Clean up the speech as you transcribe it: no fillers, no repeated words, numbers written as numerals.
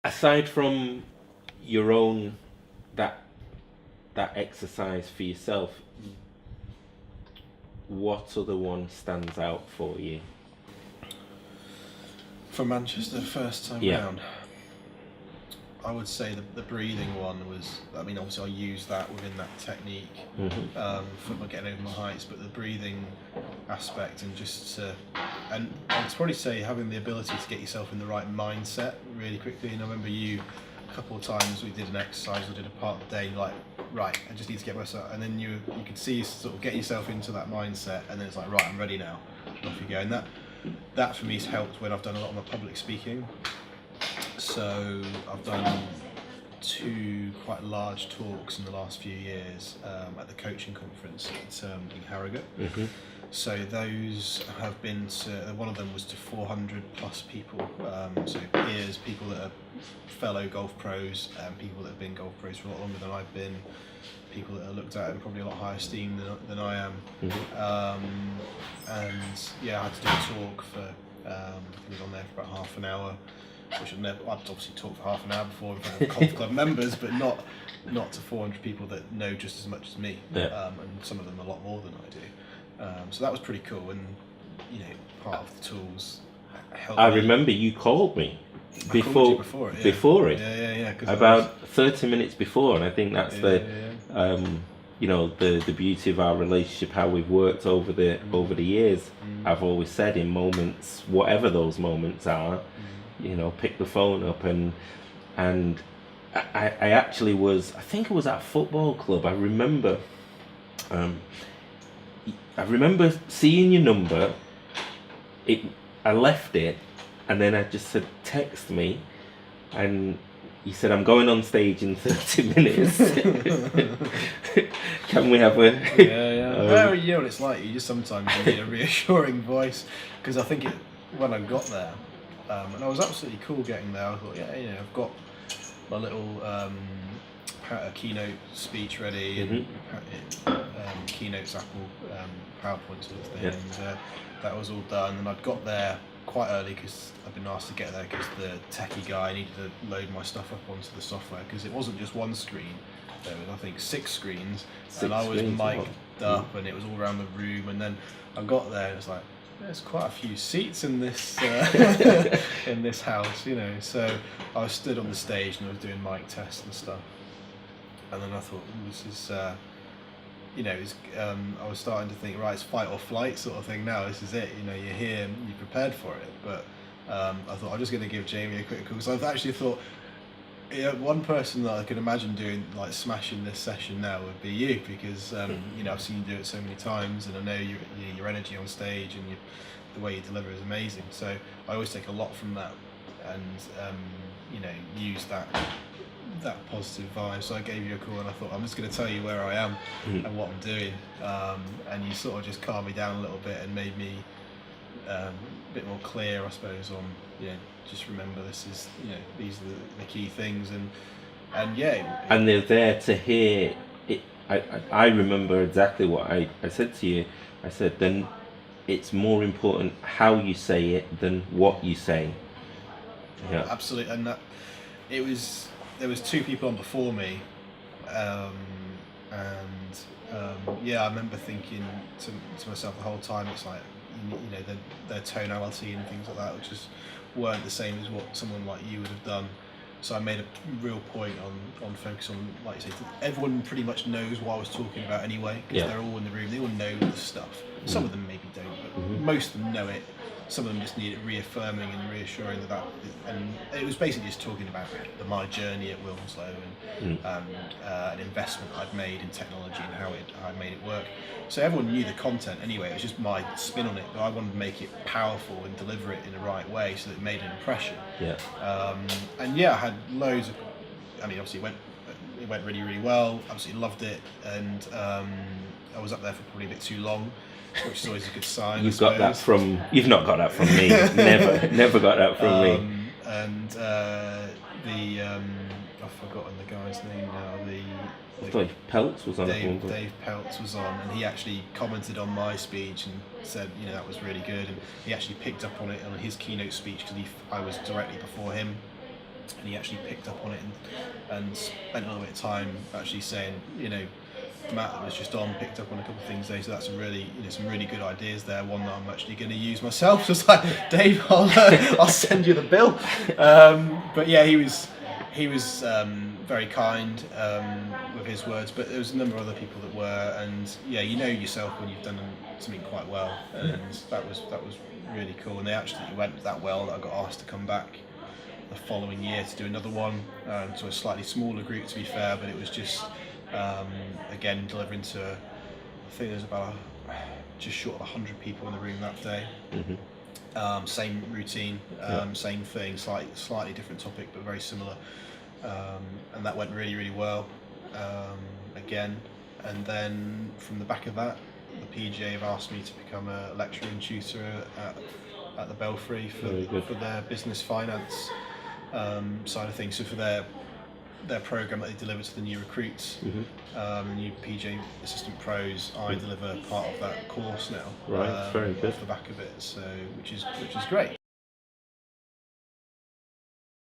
aside from your own that that exercise for yourself, what other one stands out for you? For Manchester, first time Yeah. round, I would say the breathing one was. I mean, obviously I used that within that technique for my getting over my heights, but the breathing aspect and and I'd probably say having the ability to get yourself in the right mindset really quickly. And I remember you a couple of times we did an exercise, we did a part of the day, like, right, I just need to get myself, and then you could see you sort of get yourself into that mindset, and then it's like, right, I'm ready now, off you go. And that for me has helped when I've done a lot of my public speaking. So I've done 2 quite large talks in the last few years at the coaching conference in Harrogate. So those have been one of them was to 400 plus people, so peers, people that are fellow golf pros, people that have been golf pros for a lot longer than I've been, people that are looked at in probably a lot higher esteem than I am. And yeah, I had to do a talk for, I was on there for about half an hour, which I'd obviously talked for half an hour before in front of golf club members, but not to 400 people that know just as much as me, and some of them a lot more than I do. So that was pretty cool, and part of the tools helped. I remember you called me before it. Yeah. About 30 minutes before, and I think that's the beauty of our relationship, how we've worked over the years. I've always said, in moments, whatever those moments are, pick the phone up, and I actually was, I think it was at a football club. I remember seeing your number. I left it, and then I just said, text me, and you said, I'm going on stage in 30 minutes. Can we have a... Yeah. Well, you know what it's like. You just sometimes need a reassuring voice, because I think when I got there, and I was absolutely cool getting there. I thought, I've got my little keynote speech ready, and keynotes Apple PowerPoint sort of thing, and that was all done. And I'd got there quite early because I've been asked to get there because the techie guy needed to load my stuff up onto the software, because it wasn't just one screen. There was, I think, 6 screens, and I was mic'd up, and it was all around the room. And then I got there, and it's like, there's quite a few seats in this in this house, So I was stood on the stage and I was doing mic tests and stuff. And then I thought, this is, I was starting to think, right, it's fight or flight sort of thing now. This is it. You're here, you're prepared for it. But I thought, I'm just going to give Jamie a quick call, because I've actually thought, one person that I could imagine doing, like, smashing this session now would be you, because I've seen you do it so many times, and I know your energy on stage and the way you deliver is amazing. So I always take a lot from that, and use that positive vibe. So I gave you a call, and I thought, I'm just going to tell you where I am and what I'm doing, and you sort of just calmed me down a little bit and made me a bit more clear, I suppose, on just remember, this is these are the key things, and they're there to hear it. I remember exactly what I said to you. I said, then it's more important how you say it than what you say. Yeah, absolutely. And that there was 2 people on before me, I remember thinking to myself the whole time, it's like, their tonality and things like that, which just weren't the same as what someone like you would have done. So I made a real point on focus on, like you say, everyone pretty much knows what I was talking about anyway, because they're all in the room, they all know the stuff. Some of them maybe don't, but most of them know it. Some of them just need it reaffirming and reassuring and it was basically just talking about my journey at Wilmslow and an investment I'd made in technology and how I made it work. So everyone knew the content anyway, it was just my spin on it, but I wanted to make it powerful and deliver it in the right way so that it made an impression. I had loads of, obviously it went really, really well, absolutely loved it, and I was up there for probably a bit too long, which is always a good sign. You've not got that from me. Never got that from me. And I've forgotten the guy's name now. I thought Peltz was on. Dave Peltz was on, and he actually commented on my speech and said, that was really good. And he actually picked up on it on his keynote speech, because I was directly before him. and he actually picked up on it and spent a little bit of time actually saying, Matt was just on, picked up on a couple of things there, so that's some really good ideas there. One that I'm actually going to use myself. So it's like, Dave, I'll send you the bill. But yeah, he was very kind with his words. But there was a number of other people that were, and yeah, yourself when you've done something quite well, and that was really cool. And they actually went that well that I got asked to come back the following year to do another one, to a slightly smaller group, to be fair, but it was just again delivering to, I think there's about just short of 100 people in the room that day. Same routine, same thing, slightly different topic, but very similar, and that went really, really well again. And then from the back of that, the PGA have asked me to become a lecturer and tutor at the Belfry for their business finance side of things. So for their program that they deliver to the new recruits, new PGA assistant pros, I deliver part of that course now. Right, very good. Off the back of it, so which is great.